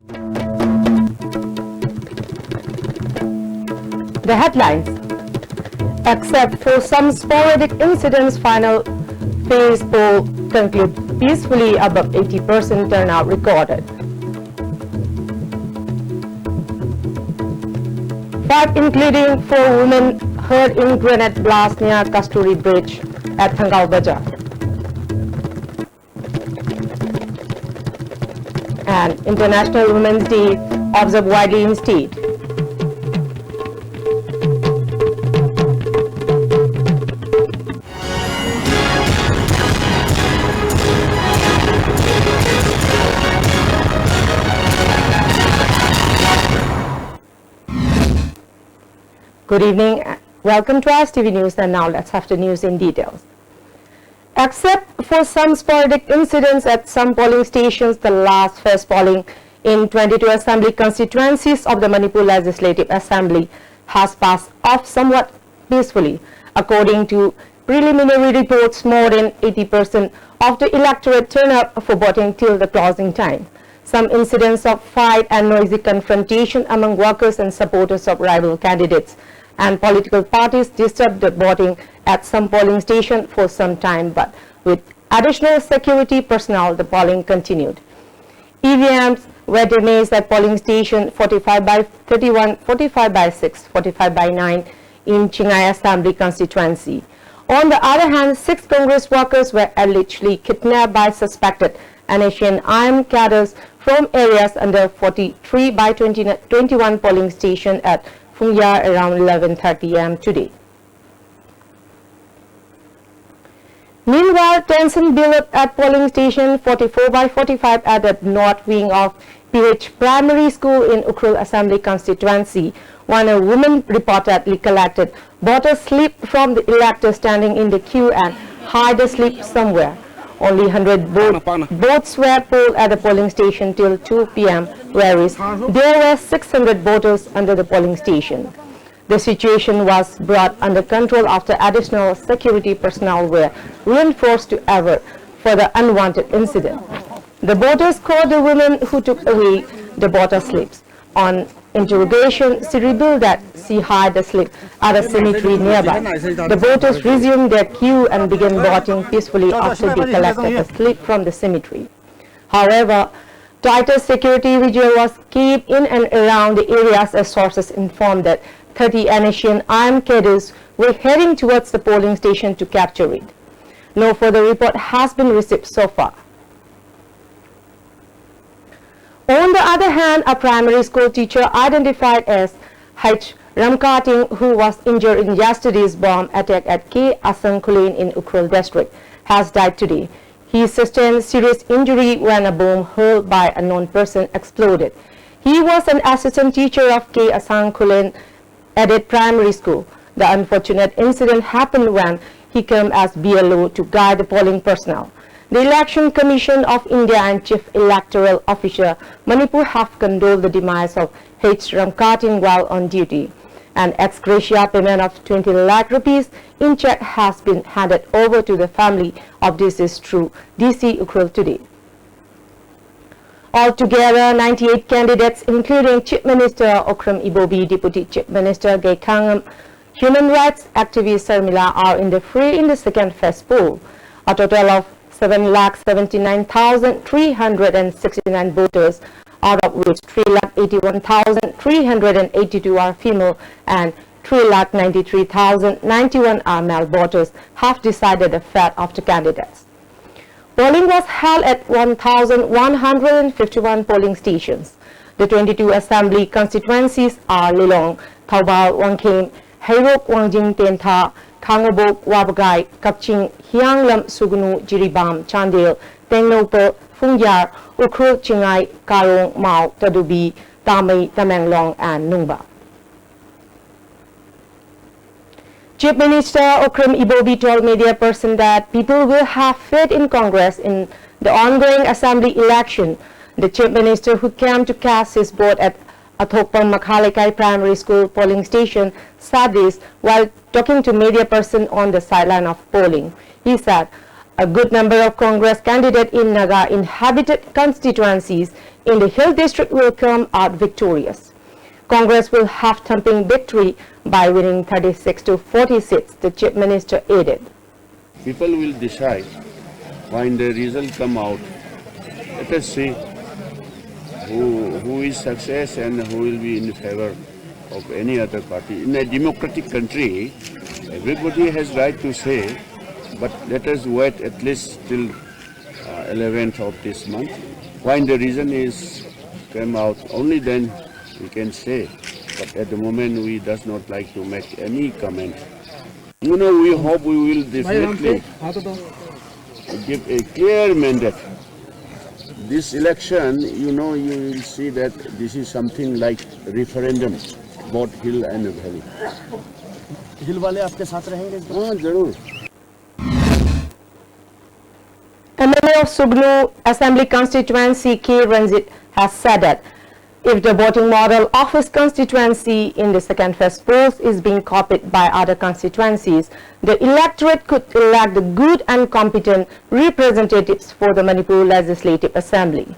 The headlines. Except for some sporadic incidents, final phase poll conclude peacefully, above 80% turnout recorded. 5 including 4 women hurt in grenade blast near Kasturi Bridge at Thangal Bajar. And International Women's Day observed widely in state. Good evening. Welcome to AS TV News, and now let's have the news in details. Except for some sporadic incidents at some polling stations, the last phase polling in 22 assembly constituencies of the Manipur Legislative Assembly has passed off somewhat peacefully. According to preliminary reports, more than 80% of the electorate turned up for voting till the closing time. Some incidents of fight and noisy confrontation among workers and supporters of rival candidates and political parties disturbed the voting at some polling station for some time, but with additional security personnel, the polling continued. EVMs were damaged at polling station 45 by 31, 45 by 6, 45 by 9 in Chingai Assembly constituency. On the other hand, 6 Congress workers were allegedly kidnapped by suspected NHN armed cadres from areas under 43 by 21 polling station at Fungyar around 11:30 am today. Meanwhile, tension built up at polling station 44 by 45 at the north wing of PH Primary School in Ukhrul Assembly constituency, when a woman reportedly collected voter slip from the elector standing in the queue and hid the slip somewhere. Only 100 votes were polled at the polling station till 2 p.m., whereas there were 600 voters under the polling station. The situation was brought under control after additional security personnel were reinforced to avert for the unwanted incident. The voters caught the woman who took away the voter slips. On interrogation, she revealed that she hid the slip at a cemetery nearby. The voters resumed their queue and began voting peacefully after they collected the slip from the cemetery. However, tighter security vigil was kept in and around the areas as sources informed that 30 NHN armed cadres were heading towards the polling station to capture it. No further report has been received so far. On the other hand, a primary school teacher identified as H. Ramkating, who was injured in yesterday's bomb attack at K. Asankulen in Ukhrul district, has died today. He sustained serious injury when a bomb hurled by a unknown person exploded. He was an assistant teacher of K. Asankulen Added Primary School. The unfortunate incident happened when he came as BLO to guide the polling personnel. The Election Commission of India and Chief Electoral Officer Manipur have condoled the demise of H. Ramkating while on duty. An ex gratia payment of 20 lakh rupees in check has been handed over to the family of deceased through DC Ukhrul today. Altogether, 98 candidates, including Chief Minister Okram Ibobi, Deputy Chief Minister Gekhangam, Human Rights activist Sarmila, are in the second phase poll. A total of 7,79,369 voters, out of which 3,81,382 are female and 3,93,091 are male voters, have decided the fate of the candidates. Polling was held at 1,151 polling stations. The 22 assembly constituencies are Lilong, Thaubal, Wangkhem, Hairok, Wangjing, Tentha, Khangabok, Wabagai, Kapching, Hianglam, Sugnu, Jiribam, Chandel, Tengnopo, Fungyar, Ukhrul, Chingai, Karong, Mao, Tadubi, Tamai, Tamenglong, and Nungba. Chief Minister Okram Ibobi told media person that people will have faith in Congress in the ongoing assembly election. The Chief Minister, who came to cast his vote at Athokpam Makhalekai Primary School polling station, said this while talking to media person on the sideline of polling. He said, A good number of Congress candidates in Naga inhabited constituencies in the Hill District will come out victorious. Congress will have thumping victory by winning 36 to 40 seats, the Chief Minister added. People will decide when the result come out. Let us see who is success and who will be in favor of any other party. In a democratic country, everybody has right to say, but let us wait at least till 11th of this month. When the reason is come out, only then we can say. But at the moment, we does not like to make any comment. You know, we hope we will definitely give a clear mandate. This election, you know, you will see that this is something like referendum, both hill and valley. हिल वाले आपके साथ रहेंगे? हाँ, जरूर. MLA of Sugnu Assembly Constituency K. Ranjit has said that if the voting model of his constituency in the second phase polls is being copied by other constituencies, the electorate could elect the good and competent representatives for the Manipur Legislative Assembly.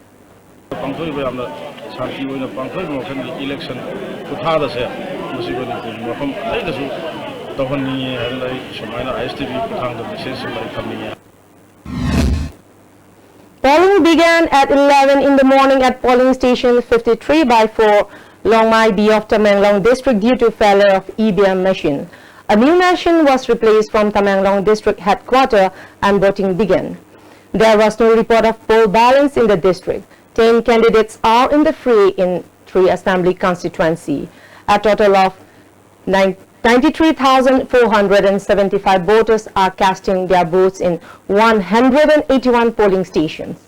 Polling began at 11 in the morning at polling station 53/4 Longmai B of Tamenglong district due to failure of EVM machine. A new machine was replaced from Tamenglong district headquarters and voting began. There was no report of poll balance in the district. 10 candidates are in the fray in 3 assembly constituency. A total of 93,475 voters are casting their votes in 181 polling stations.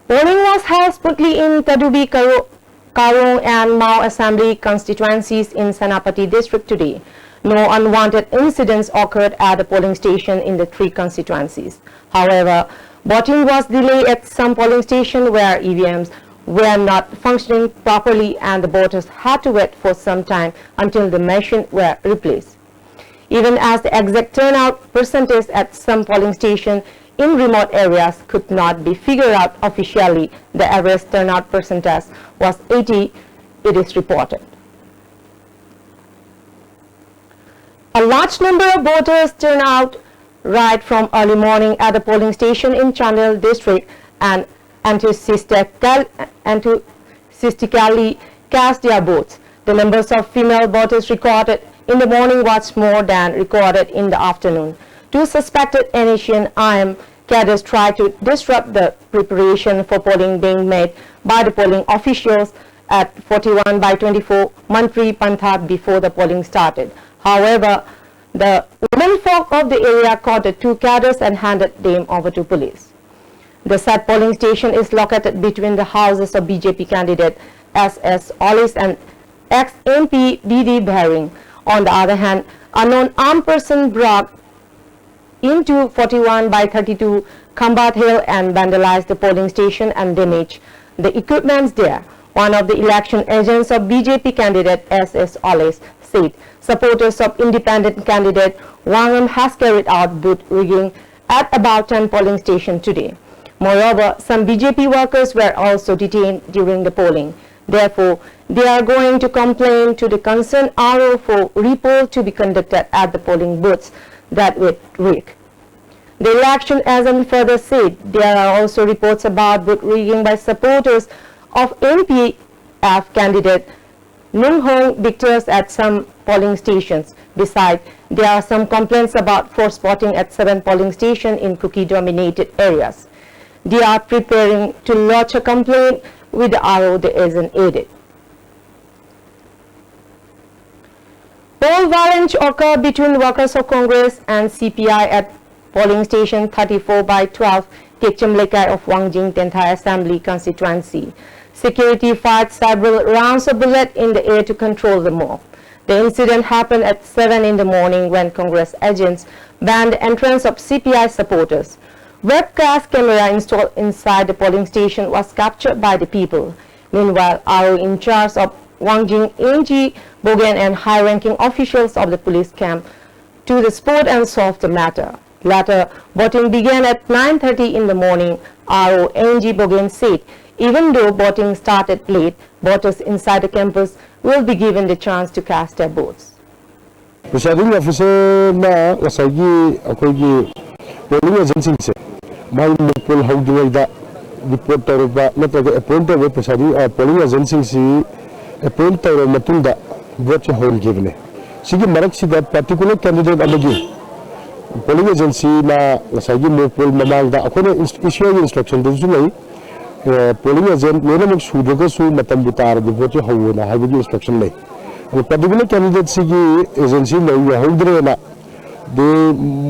Polling was held smoothly in Tadubi, Karong and Mao Assembly constituencies in Senapati district today. No unwanted incidents occurred at the polling station in the 3 constituencies. However, voting was delayed at some polling stations where EVMs were not functioning properly and the voters had to wait for some time until the machines were replaced. Even as the exact turnout percentage at some polling stations in remote areas could not be figured out officially, the average turnout percentage was 80, it is reported. A large number of voters turned out right from early morning at the polling station in Chandel district and enthusiastically cast their votes. The numbers of female voters recorded in the morning was more than recorded in the afternoon. 2 suspected Asian IM cadres tried to disrupt the preparation for polling being made by the polling officials at 41/24 Mantri Pantha before the polling started. However, the womenfolk of the area caught the 2 cadres and handed them over to police. The said polling station is located between the houses of BJP candidate S.S. Ollis and ex-MP D.D. Baring. On the other hand, unknown armed person broke into 41/32 Kambat Hill and vandalized the polling station and damaged the equipment there. One of the election agents of BJP candidate S.S. Ollis said supporters of independent candidate Wangam has carried out vote rigging at about 10 polling stations today. Moreover, some BJP workers were also detained during the polling. Therefore, they are going to complain to the concerned RO for repoll to be conducted at the polling booths that were rigged. The election agent further said there are also reports about vote rigging by supporters of MPF candidate Nung Hong Victors at some polling stations. Besides, there are some complaints about forced voting at 7 polling stations in Kuki-dominated areas. They are preparing to lodge a complaint with the RO, the agent added. Poll violence occurred between workers of Congress and CPI at polling station 34/12 Kekchamlekai of Wangjing Tenthai Assembly constituency. Security fired several rounds of bullets in the air to control the mob. The incident happened at 7 in the morning when Congress agents banned the entrance of CPI supporters. Webcast camera installed inside the polling station was captured by the people. Meanwhile, RO in charge of Wangjing, Ng Bogan and high-ranking officials of the police camp to the sport and solve the matter. Later, voting began at 9:30 in the morning. RO NG Bogen said, even though voting started late, voters inside the campus will be given the chance to cast their votes. Presiding officer na kasagi akogi polling agent se mai mukul hawdingai da report tawba nataga appoint tawba presiding polling agent si appoint tawra matunda vote hold givene sigi marak sida particular candidate amagi polling agency na kasagi mukul mamang da akone issue instruction do zulai polling agent mena mak sudaga su matam butar de vote hawna habigi instruction lay particular candidate sigi agency lay yahdre na de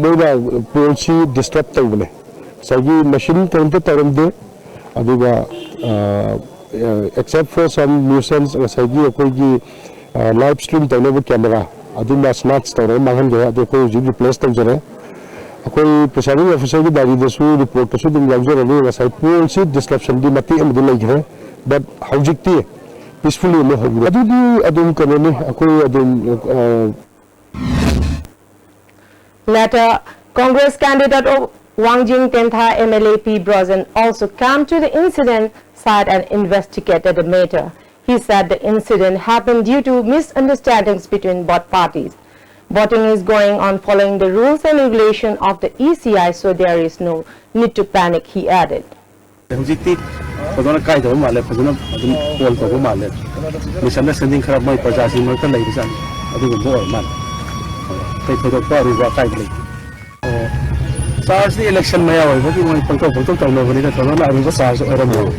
moda policy disrupt tawne sagi machine counter taramde aduga except for some nuisance sagi akogi live stream tawne camera aduma snatch tawre mahan ga de ko replace tawjare akoi presiding officer ki dari de su report to su dum lagjo rani sai policy disruption di mati am dun lagre but howjikti peacefully no hogu adum kanone akoi adum Later, Congress candidate of Wangjing Tentha MLA P. Brazen also came to the incident site and investigated the matter. He said the incident happened due to misunderstandings between both parties. Voting is going on following the rules and regulations of the ECI, so there is no need to panic, he added. SARS election maya hoy bagi mo pangko tawno bani ka thono na aruba SARS oramo.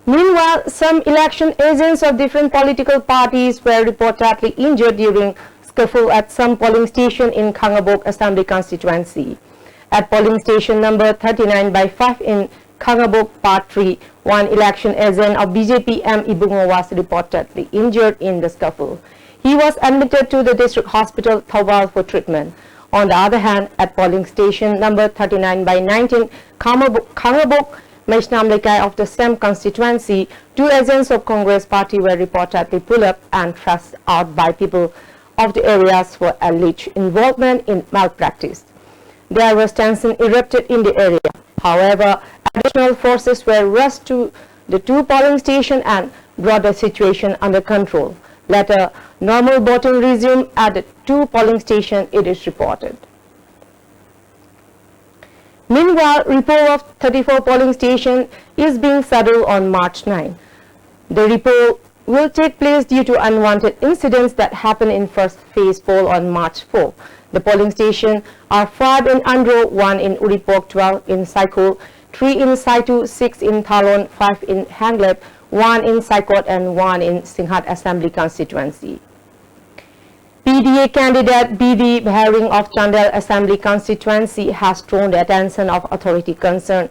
Meanwhile, some election agents of different political parties were reportedly injured during scuffle at some polling station in Khangabok Assembly constituency. At polling station number 39/5 in Khangabok Part 3, one election agent of BJP M. Ibungo was reportedly injured in the scuffle. He was admitted to the district hospital Thawal for treatment. On the other hand, at polling station number 39/19 Khangabok Maishnamlekai of the same constituency, two agents of Congress party were reportedly pulled up and thrust out by people of the areas for alleged involvement in malpractice. There was tension erupted in the area. However, additional forces were rushed to the two polling stations and brought the situation under control. Later, normal voting resumed at the two polling stations, it is reported. Meanwhile, repoll of 34 polling stations is being settled on March 9. The repoll will take place due to unwanted incidents that happened in first phase poll on March 4. The polling stations are 5 in Andro, 1 in Uripok, 12 in Saikul, 3 in Saitu, 6 in Thalon, 5 in Hanglep, 1 in Saikot and 1 in Singhat Assembly constituency. PDA candidate BD Bharing of Chandel Assembly constituency has drawn the attention of authority concerned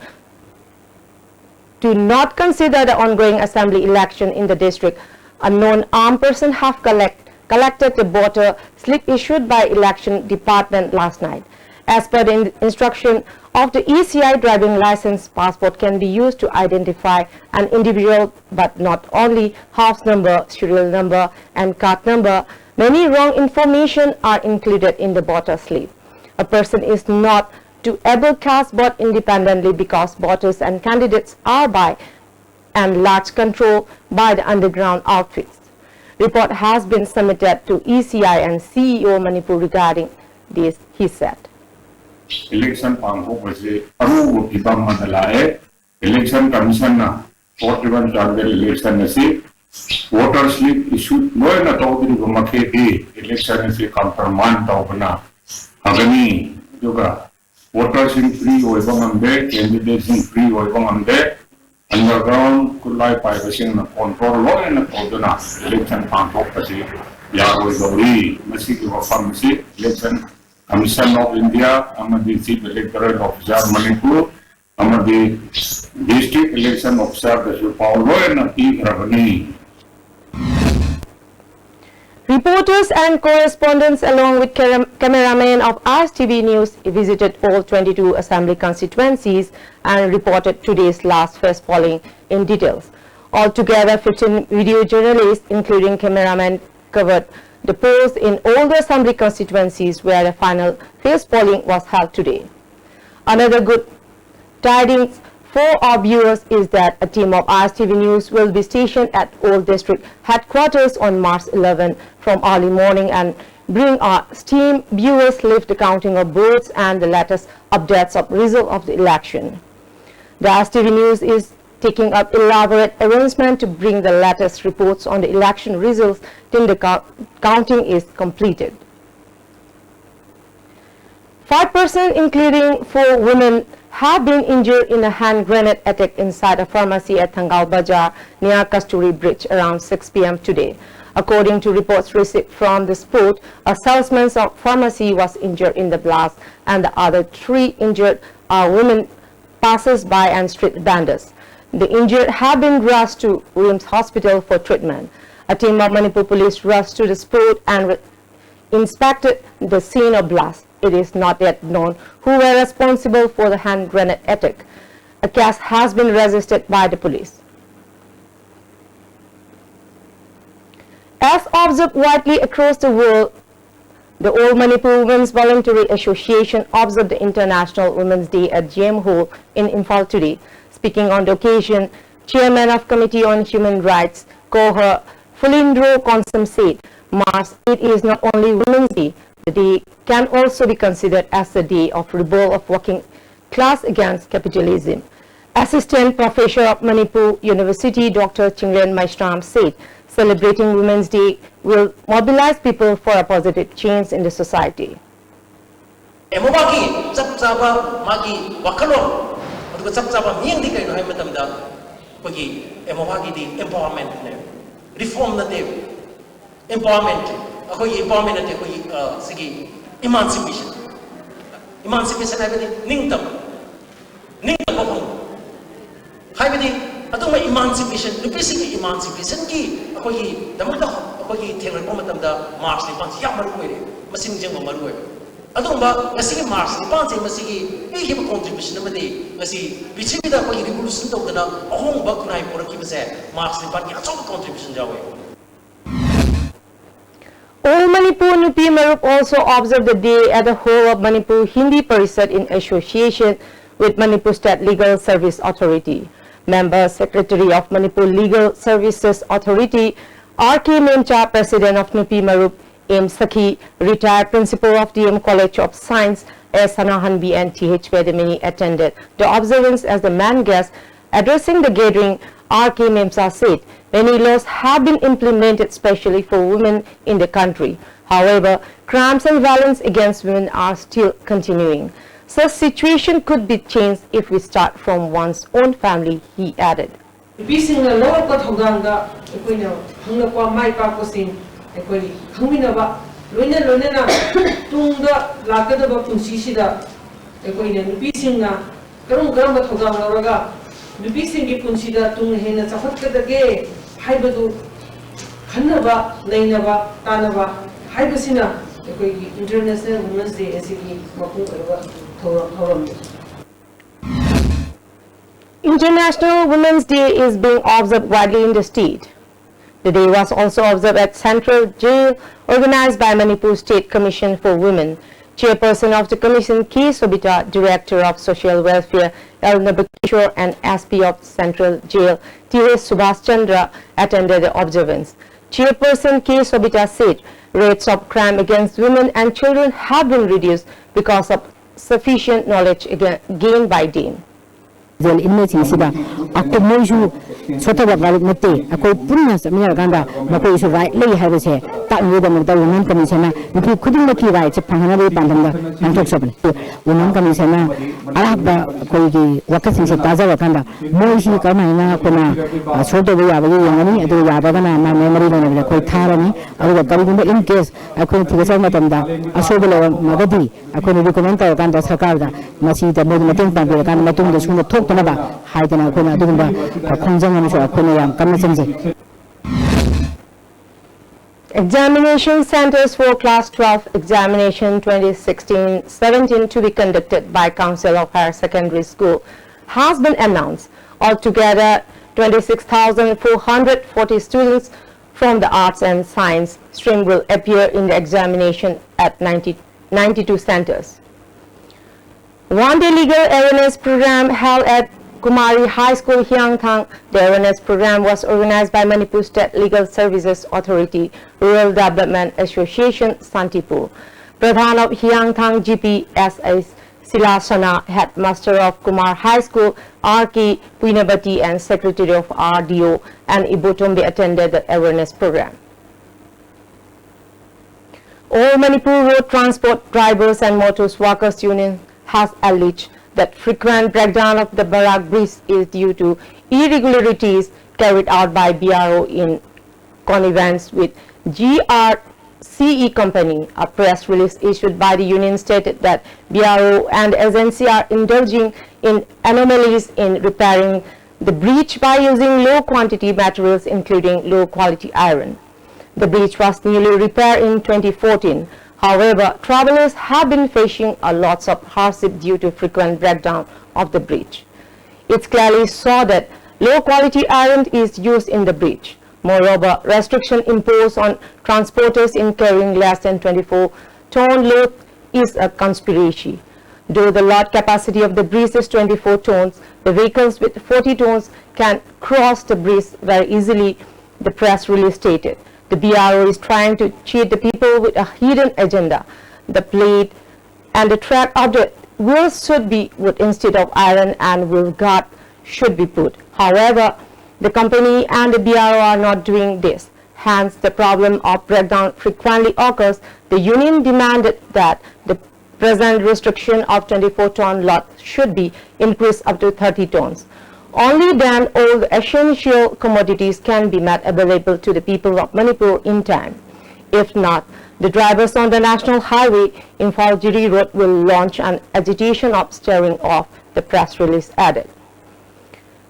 to not consider the ongoing assembly election in the district. A known armed person have collected the voter slip issued by election department last night. As per the instruction of the ECI, driving license passport can be used to identify an individual, but not only house number, serial number and card number. Many wrong information are included in the voter slip. A person is not to able cast vote independently because voters and candidates are by and large control by the underground outfits. Report has been submitted to ECI and CEO Manipur regarding this, he said. Election pangko kasi aru ibang madalae election commission na 41 target election na si voter slip issued no na tawdiri gumaketi election na si counterman tawna agani juga voter slip free o ibang amde candidate free o ibang amde underground kulai pai kasi na control lo na tawduna election pangko kasi yaro gauri masi ki wafam si election Commission of India, Amadi Chief Electoral Officer Manipur, Amadi District Election Officer Dr. Paulo and P. Ravani. Reporters and correspondents along with cameramen of RSTV News visited all 22 assembly constituencies and reported today's last phase polling in details. Altogether, 15 video journalists, including cameramen, covered the polls in all the assembly constituencies where the final phase polling was held today. Another good tidings for our viewers is that a team of RSTV News will be stationed at all district headquarters on March 11 from early morning and bring our esteemed viewers live the counting of votes and the latest updates of result of the election. The RSTV News is taking up elaborate arrangement to bring the latest reports on the election results till the counting is completed. 5 persons, including 4 women, have been injured in a hand grenade attack inside a pharmacy at Thangal Bazaar near Kasturi Bridge around 6 p.m. today. According to reports received from the spot, a salesman of pharmacy was injured in the blast and the other 3 injured are women passers-by and street vendors. The injured have been rushed to Williams Hospital for treatment. A team of Manipur police rushed to the spot and inspected the scene of blast. It is not yet known who were responsible for the hand grenade attack. A case has been registered by the police. As observed widely across the world, the All Manipur Women's Voluntary Association observed the International Women's Day at GM Hall in Imphal today. Speaking on the occasion, Chairman of Committee on Human Rights, Koha Fulindro Konsam said, March 8 is not only Women's Day, the day can also be considered as the day of revolt of working class against capitalism. Assistant Professor of Manipur University, Dr. Chingren Maishram said, celebrating Women's Day will mobilize people for a positive change in the society. Emancipation. Emancipation emancipation, emancipation ki damada thengre March March contribution revolution March contribution All Manipur Nupi Marup also observed the day at the whole of Manipur Hindi Parishad in association with Manipur State Legal Service Authority. Member Secretary of Manipur Legal Services Authority, R.K. Memcha, President of Nupi Marup, M. Sakhi, retired Principal of DM College of Science, S. Hanahanbi and T.H. Vedamini attended the observance as the main guest. Addressing the gathering, R.K. Memcha said, many laws have been implemented especially for women in the country. However, crimes and violence against women are still continuing. Such situation could be changed if we start from one's own family, he added. International Women's Day International Women's Day is being observed widely in the state. The day was also observed at Central Jail, organized by Manipur State Commission for Women. Chairperson of the Commission, K. Sobita, Director of Social Welfare, L. Nabakishore, and SP of Central Jail, T.S. Subhas Chandra, attended the observance. Chairperson K. Sobita said, rates of crime against women and children have been reduced because of sufficient knowledge gained by Dean. Jail inmates sida akko moju chota balik nate akko punna samya ganda mako isu right lei have se ta ngi da murda women commission na nupi khuding na ki right phangana be bandam da antok sabne women commission na ala ba ko gi wakasin se taza wakanda moji ka mai na ko na choto be ya ba yangani adu ya ba na ma memory na ne ko tharani adu ga gumba in case akko thigasa matam da asobelo magadi akko ni recommend ta ganda sarkar da masi da mod mating pa be kan matung da sunu thok Examination centers for Class 12 examination 2016-17 to be conducted by Council of Higher Secondary School has been announced. Altogether, 26,440 students from the arts and science stream will appear in the examination at 92 centers. One-day legal awareness program held at Kumari High School, Hyangthang. The awareness program was organized by Manipur State Legal Services Authority, Rural Development Association, Santipur. Pradhan of Hyangthang GPSS Silasana, Headmaster of Kumar High School, R.K. Puinabati, and Secretary of RDO and Ibotombe attended the awareness program. All Manipur Road Transport Drivers and Motors Workers Union has alleged that frequent breakdown of the Barak Bridge is due to irregularities carried out by BRO in connivance with GRCE Company. A press release issued by the union stated that BRO and the agency are indulging in anomalies in repairing the breach by using low quantity materials including low quality iron. The breach was newly repaired in 2014. However, travelers have been facing a lots of hardship due to frequent breakdown of the bridge. It's clearly saw that low quality iron is used in the bridge. Moreover, restriction imposed on transporters in carrying less than 24-ton load is a conspiracy. Though the load capacity of the bridge is 24 tons, the vehicles with 40 tons can cross the bridge very easily, the press release stated. The BRO is trying to cheat the people with a hidden agenda. The plate and the track of the wheels should be wood instead of iron, and wheel guard should be put. However, the company and the BRO are not doing this. Hence, the problem of breakdown frequently occurs. The union demanded that the present restriction of 24-ton lot should be increased up to 30 tons. Only then all the essential commodities can be made available to the people of Manipur in time. If not, the drivers on the national highway in Faljiri Road will launch an agitation of steering off, the press release added.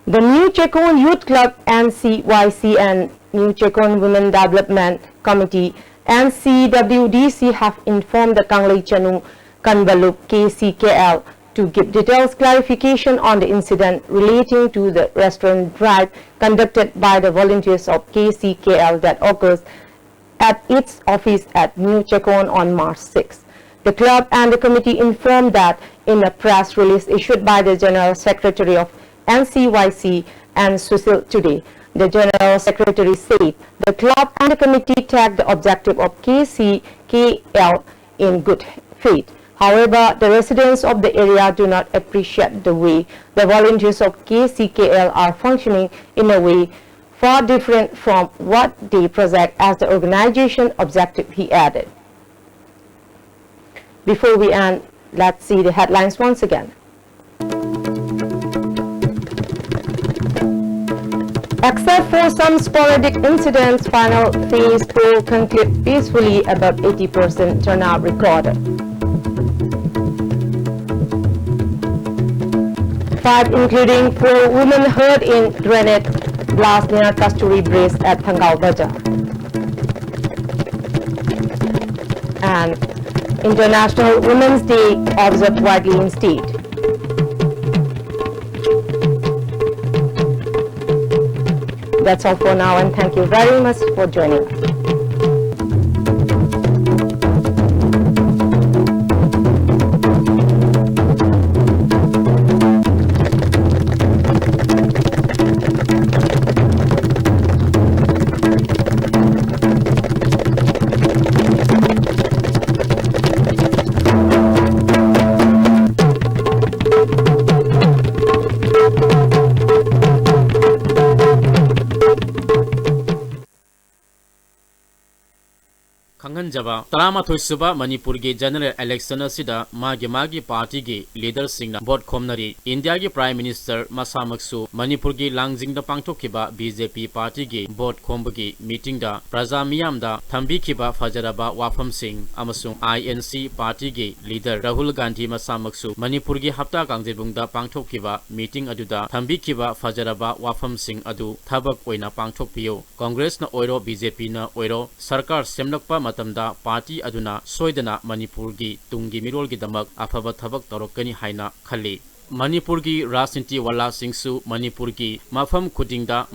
The New Chekon Youth Club NCYC and New Chekon Women Development Committee NCWDC have informed the Kanglei Chanu Kanbalup KCKL to give details clarification on the incident relating to the restaurant drive conducted by the volunteers of KCKL that occurs at its office at New Chekon on March 6. The club and the committee informed that in a press release issued by the General Secretary of NCYC and Susil today. The General Secretary said the club and the committee take the objective of KCKL in good faith. However, the residents of the area do not appreciate the way the volunteers of KCKL are functioning in a way far different from what they project as the organization objective, he added. Before we end, let's see the headlines once again. Except for some sporadic incidents, final phase poll concluded peacefully, about 80% turnout recorded. 5 including 4 women hurt in grenade blast near Kasturi Bridge at Thangal Bazaar. And International Women's Day observed widely in state. That's all for now, and thank you very much for joining us. Java Tarama Thusuba Manipur ge general election asida magi party ge leader singna vote khomnari India ge prime minister Masamaksu Manipur ge langjing da pangthokiba BJP party ge vote khombagi meeting da praja miyam da thambi khiba fajaraba wafam sing amasung INC party ge leader Rahul Gandhi Masamaksu Manipur ge hapta kangjebung da pangthokiba meeting aduda thambi khiba fajaraba wafam sing adu thabak oina pangthokpiyo Congress na oiro BJP na oiro sarkar semlakpa matamda party aduna soidana Manipur gi tungi mirol gi damak afaba thabak torokani haina khali Manipur gi Rasinti wala singsu Manipur gi mafam khudingda